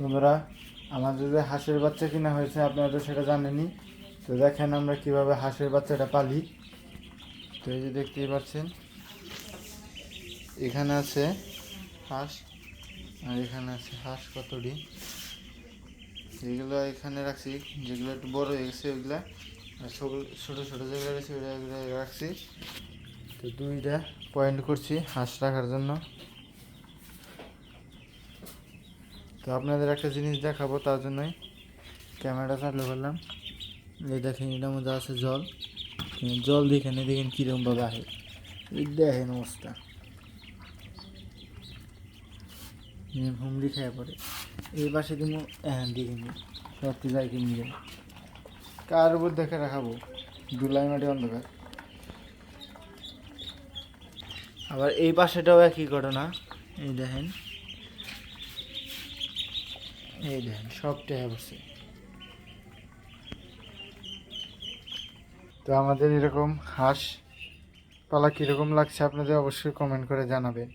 বন্ধুরা, আমাদের যে হাঁসের বাচ্চা কিনা হয়েছে আপনারা তো সেটা জানেনই। তো দেখেন আমরা কিভাবে হাঁসের বাচ্চাটা পালি। তো এই যে দেখতেই পাচ্ছেন, এখানে আছে হাঁস আর এখানে আছে হাঁস কতটি। এগুলো এখানে রাখছি, যেগুলো একটু বড় হয়ে গেছে ওইগুলা, আর ছোটো ছোটো যেগুলো রয়েছে ওইগুলো রাখছি। তো 2টা পয়েন্ট করছি হাঁস রাখার জন্য। তো আপনাদের একটা জিনিস দেখাবো, তার জন্যই ক্যামেরাটা চালু করলাম। এই দেখেন এটার মধ্যে আছে জল। জল দেখেন, দেখেন কীরকমভাবে আহে, এই দেখেন অবস্থা, হুমড়ি খেয়ে পড়ে। এই পাশে কিন্তু দেখেন সব যাই কিনে যায়, কার উপর দেখে রাখাবো, ধুলাই মাটি অন্ধকার। আবার এই পাশেটাও একই ঘটনা। এই দেখেন, এই দেখেন সব টেহা বসে। তো আমাদের এরকম হাঁস পালা কীরকম লাগছে আপনাদের অবশ্যই কমেন্ট করে জানাবেন।